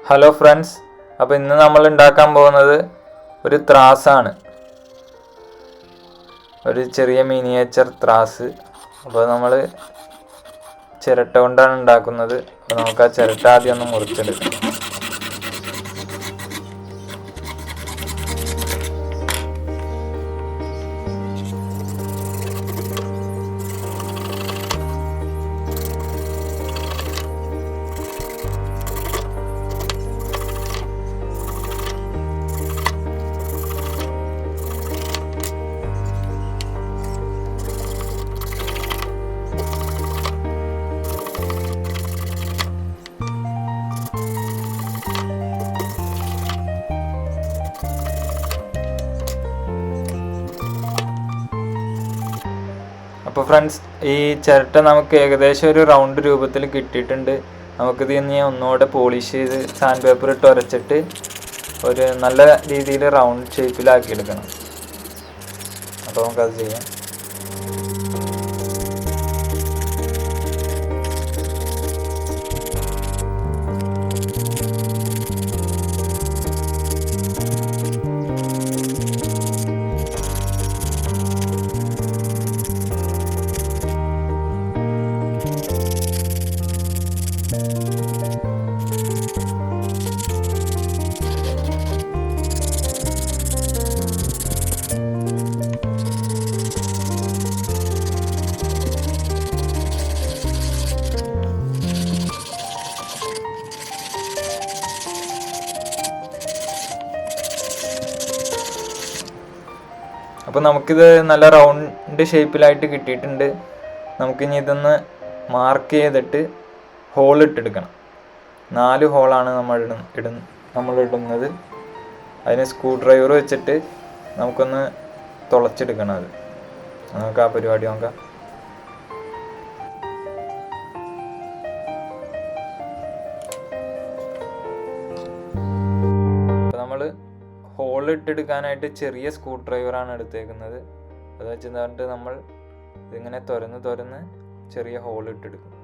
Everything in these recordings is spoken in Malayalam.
ഹലോ ഫ്രണ്ട്സ്, അപ്പോൾ ഇന്ന് നമ്മൾ ഉണ്ടാക്കാൻ പോകുന്നത് ഒരു ത്രാസാണ്, ഒരു ചെറിയ മിനിയേച്ചർ ത്രാസ്. അപ്പോൾ നമ്മൾ ചിരട്ട കൊണ്ടാണ് ഉണ്ടാക്കുന്നത്. അപ്പോൾ നമുക്ക് ആ ചിരട്ട ആദ്യം ഒന്ന് മുറിച്ചെടുക്കാം. അപ്പോൾ ഫ്രണ്ട്സ്, ഈ ചിരട്ട നമുക്ക് ഏകദേശം ഒരു റൗണ്ട് രൂപത്തിൽ കിട്ടിയിട്ടുണ്ട്. നമുക്കിത് ഇനി ഒന്നുകൂടെ പോളിഷ് ചെയ്ത് സാൻഡ് പേപ്പർ ഇട്ട് ഉരച്ചിട്ട് ഒരു നല്ല രീതിയിൽ റൗണ്ട് ഷേപ്പിലാക്കിയെടുക്കണം. അപ്പോൾ നമുക്കത് ചെയ്യാം. അപ്പോൾ നമുക്കിത് നല്ല റൗണ്ട് ഷേപ്പിലായിട്ട് കിട്ടിയിട്ടുണ്ട്. നമുക്കിനി ഇതൊന്ന് മാർക്ക് ചെയ്തിട്ട് ഹോൾ ഇട്ടെടുക്കണം. 4 ഹോളാണ് നമ്മൾ ഇടുന്നത്. അതിന് സ്ക്രൂ ഡ്രൈവർ വെച്ചിട്ട് നമുക്കൊന്ന് തുളച്ചെടുക്കണം. നമുക്ക് ആ പരിപാടി നോക്കാം. നമ്മൾ ഹോൾ ഇട്ടെടുക്കാനായിട്ട് ചെറിയ സ്ക്രൂ ഡ്രൈവറാണ് എടുത്തേക്കുന്നത്. അത് വെച്ചിട്ട് നമ്മൾ ഇതിങ്ങനെ തുറന്ന് ചെറിയ ഹോൾ ഇട്ടെടുക്കും.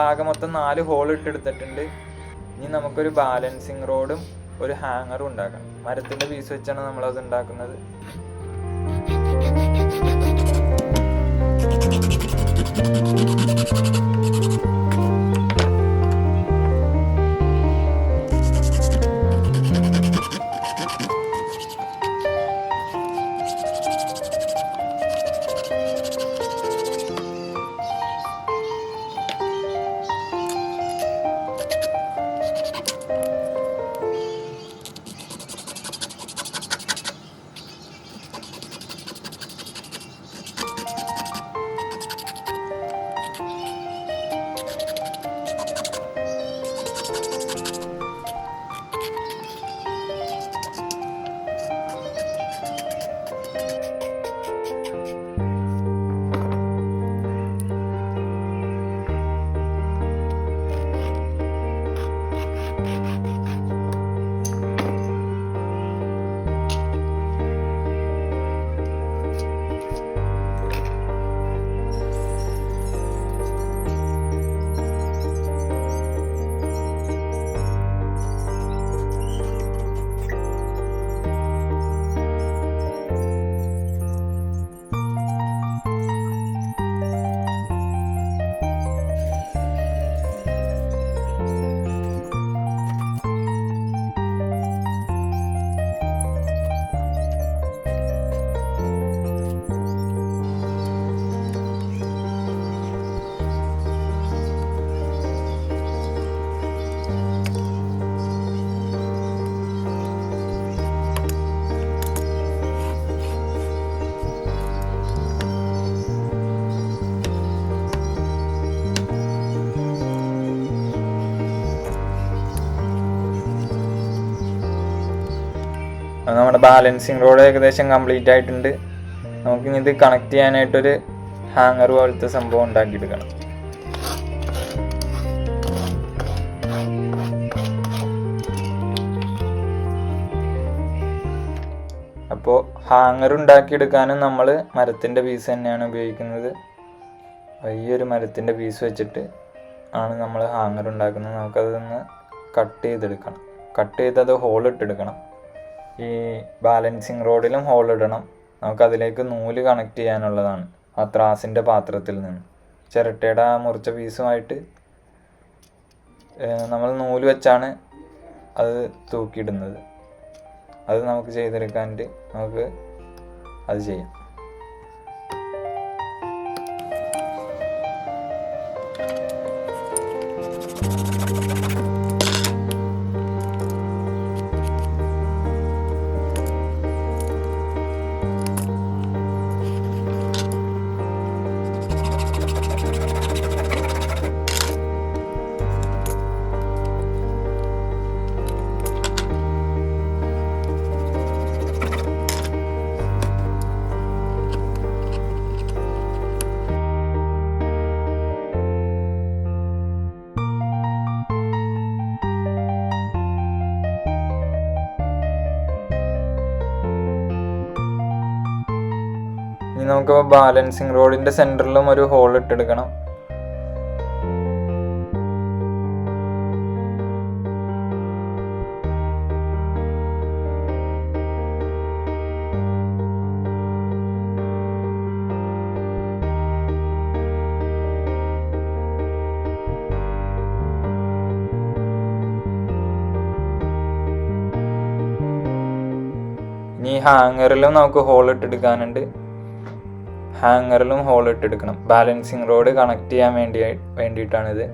ആകെ മൊത്തം 4 ഹോൾ ഇട്ടെടുത്തിട്ടുണ്ട്. ഇനി നമുക്കൊരു ബാലൻസിങ് റോഡും ഒരു ഹാങ്ങറും ഉണ്ടാക്കണം. മരത്തിൻ്റെ പീസ് വെച്ചാണ് നമ്മളത് ഉണ്ടാക്കുന്നത്. നമ്മുടെ ബാലൻസിങ് റോഡ് ഏകദേശം കംപ്ലീറ്റ് ആയിട്ടുണ്ട്. നമുക്കിനി ഇത് കണക്ട് ചെയ്യാനായിട്ടൊരു ഹാങ്ങർ പോലത്തെ സംഭവം ഉണ്ടാക്കിയെടുക്കണം. അപ്പോൾ ഹാങ്ങർ ഉണ്ടാക്കിയെടുക്കാനും നമ്മൾ മരത്തിൻ്റെ പീസ് തന്നെയാണ് ഉപയോഗിക്കുന്നത്. ഈ ഒരു മരത്തിൻ്റെ പീസ് വെച്ചിട്ട് ആണ് നമ്മൾ ഹാങ്ങർ ഉണ്ടാക്കുന്നത്. നമുക്കതൊന്ന് കട്ട് ചെയ്തെടുക്കണം. കട്ട് ചെയ്തത് ഹോളിട്ടെടുക്കണം. ഈ ബാലൻസിങ് റോഡിലും ഹോളിടണം. നമുക്കതിലേക്ക് നൂല് കണക്ട് ചെയ്യാനുള്ളതാണ് ആ ത്രാസിൻ്റെ പാത്രത്തിൽ നിന്ന്. ചിരട്ടയുടെ ആ മുറിച്ച പീസുമായിട്ട് നമ്മൾ നൂല് വെച്ചാണ് അത് തൂക്കിയിടുന്നത്. അത് നമുക്ക് ചെയ്തെടുക്കാനായിട്ട് നമുക്ക് അത് ചെയ്യാം. ഇനി നമുക്ക് ബാലൻസിങ് റോഡിൻ്റെ സെൻറ്ററിലും ഒരു ഹോൾ ഇട്ടെടുക്കണം. ഇനി ഹാങ്ങറിലും നമുക്ക് ഹോൾ ഇട്ടെടുക്കാനുണ്ട്. ഹാങ്ങറിലും ഹോൾ ഇട്ടെടുക്കണം. ബാലൻസിങ് റോഡ് കണക്ട് ചെയ്യാൻ വേണ്ടിയിട്ടാണിത്.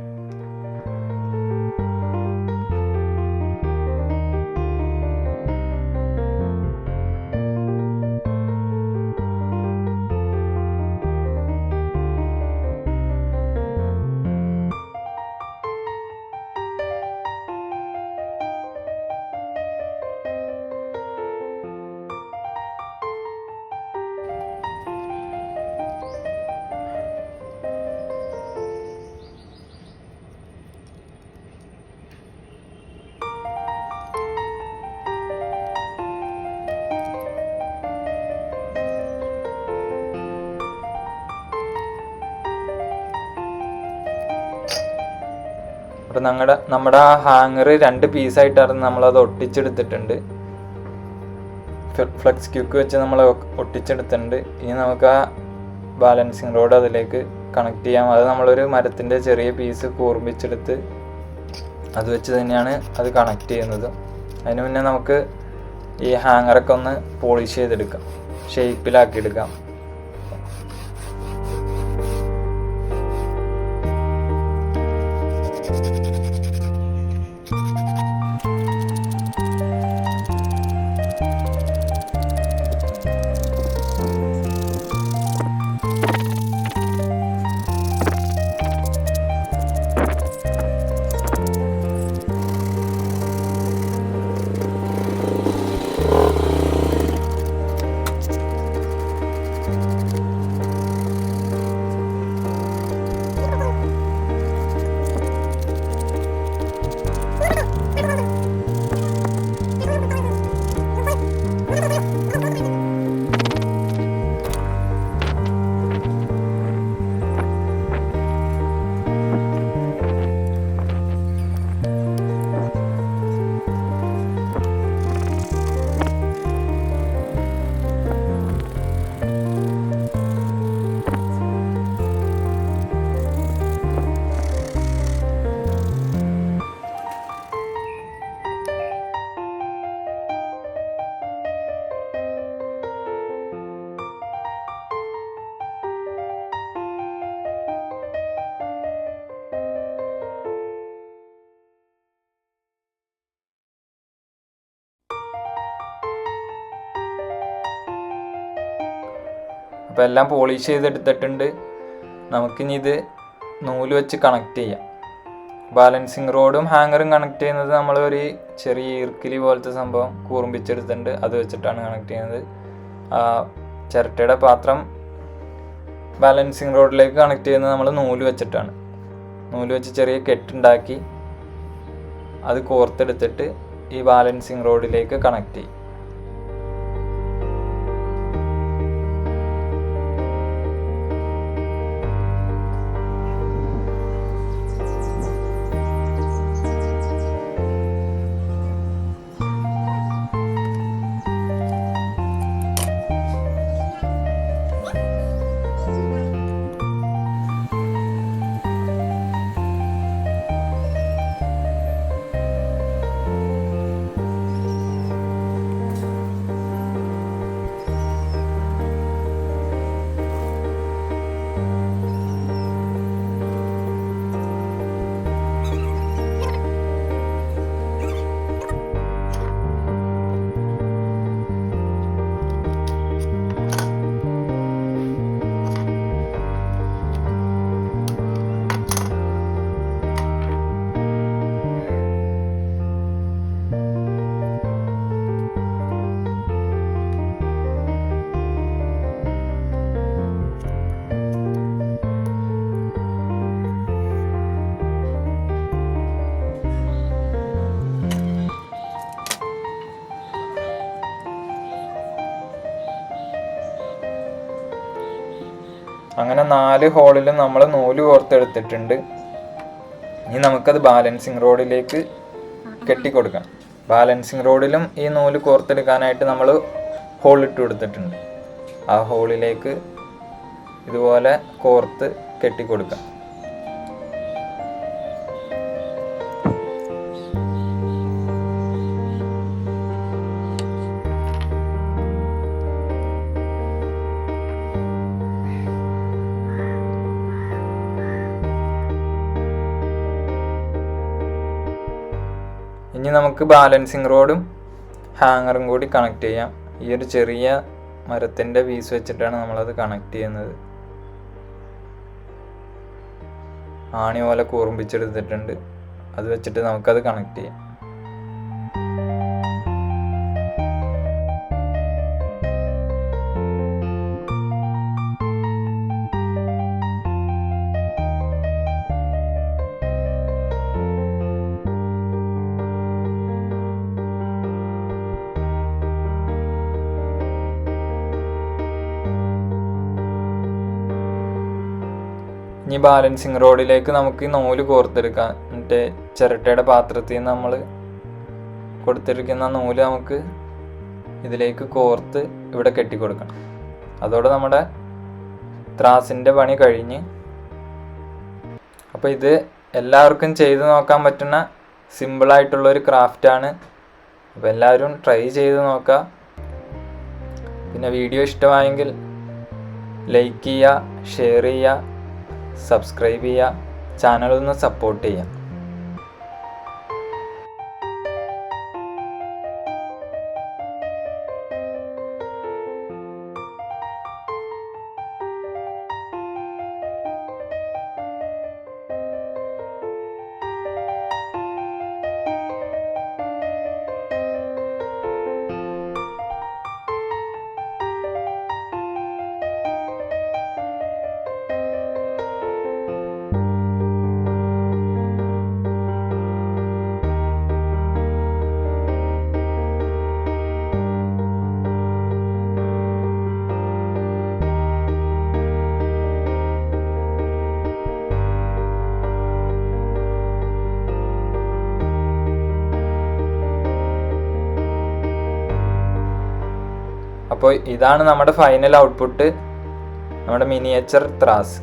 അപ്പോൾ നമ്മുടെ ആ ഹാങ്ങർ 2 പീസായിട്ടായിരുന്നു നമ്മളത് ഒട്ടിച്ചെടുത്തിട്ടുണ്ട്. ഫ്ലെക്സ് ക്യൂക്ക് വെച്ച് നമ്മൾ ഒട്ടിച്ചെടുത്തിട്ടുണ്ട്. ഇനി നമുക്ക് ആ ബാലൻസിങ് റോഡ് അതിലേക്ക് കണക്ട് ചെയ്യാം. അത് നമ്മളൊരു മരത്തിൻ്റെ ചെറിയ പീസ് കൂർമ്മിച്ചെടുത്ത് അത് വെച്ച് തന്നെയാണ് അത് കണക്ട് ചെയ്യുന്നത്. അതിന് മുന്നേ നമുക്ക് ഈ ഹാങ്ങറൊക്കെ ഒന്ന് പോളിഷ് ചെയ്തെടുക്കാം, ഷേപ്പിലാക്കിയെടുക്കാം. അപ്പോൾ എല്ലാം പോളിഷ് ചെയ്തെടുത്തിട്ടുണ്ട്. നമുക്കിനി ഇത് നൂല് വെച്ച് കണക്ട് ചെയ്യാം. ബാലൻസിങ് റോഡും ഹാങ്ങറും കണക്ട് ചെയ്യുന്നത് നമ്മൾ ഒരു ചെറിയ ഈർക്കിലി പോലത്തെ സംഭവം കൂർമ്പിച്ചെടുത്തിട്ടുണ്ട്, അത് വെച്ചിട്ടാണ് കണക്ട് ചെയ്യുന്നത്. ചിരട്ടയുടെ പാത്രം ബാലൻസിങ് റോഡിലേക്ക് കണക്ട് ചെയ്യുന്നത് നമ്മൾ നൂല് വെച്ചിട്ടാണ്. നൂല് വെച്ച് ചെറിയ കെട്ടുണ്ടാക്കി അത് കോർത്തെടുത്തിട്ട് ഈ ബാലൻസിങ് റോഡിലേക്ക് കണക്ട് ചെയ്യും. അങ്ങനെ 4 ഹോളിലും നമ്മൾ നൂല് കോർത്തെടുത്തിട്ടുണ്ട്. ഇനി നമുക്കത് ബാലൻസിങ് റോഡിലേക്ക് കെട്ടിക്കൊടുക്കണം. ബാലൻസിങ് റോഡിലും ഈ നൂല് കോർത്തെടുക്കാനായിട്ട് നമ്മൾ ഹോളിട്ട് കൊടുത്തിട്ടുണ്ട്. ആ ഹോളിലേക്ക് ഇതുപോലെ കോർത്ത് കെട്ടിക്കൊടുക്കാം. ഇനി നമുക്ക് ബാലൻസിങ് റോഡും ഹാങ്ങറും കൂടി കണക്ട് ചെയ്യാം. ഈ ഒരു ചെറിയ മരത്തിൻ്റെ പീസ് വെച്ചിട്ടാണ് നമ്മളത് കണക്ട് ചെയ്യുന്നത്. ആണി പോലെ കൂർമ്പിച്ചെടുത്തിട്ടുണ്ട്, അത് വെച്ചിട്ട് നമുക്കത് കണക്ട് ചെയ്യാം. ഇനി ബാലൻസിങ് റോഡിലേക്ക് നമുക്ക് ഈ നൂല് കോർത്തെടുക്കാം. എന്നിട്ട് ചിരട്ടയുടെ പാത്രത്തിൽ നിന്ന് നമ്മൾ കൊടുത്തിരിക്കുന്ന നൂല് നമുക്ക് ഇതിലേക്ക് കോർത്ത് ഇവിടെ കെട്ടിക്കൊടുക്കണം. അതോടെ നമ്മുടെ ത്രാസിൻ്റെ പണി കഴിഞ്ഞ്. അപ്പോൾ ഇത് എല്ലാവർക്കും ചെയ്ത് നോക്കാൻ പറ്റുന്ന സിമ്പിളായിട്ടുള്ളൊരു ക്രാഫ്റ്റാണ്. അപ്പോൾ എല്ലാവരും ട്രൈ ചെയ്ത് നോക്കുക. പിന്നെ വീഡിയോ ഇഷ്ടമായെങ്കിൽ ലൈക്ക് ചെയ്യുക, ഷെയർ ചെയ്യുക, സബ്സ്ക്രൈബ് ചെയ്യുക, ചാനലൊന്ന് സപ്പോർട്ട് ചെയ്യുക. അപ്പോൾ ഇതാണ് നമ്മുടെ ഫൈനൽ ഔട്ട്പുട്ട്, നമ്മുടെ മിനിയേച്ചർ ത്രാസ്.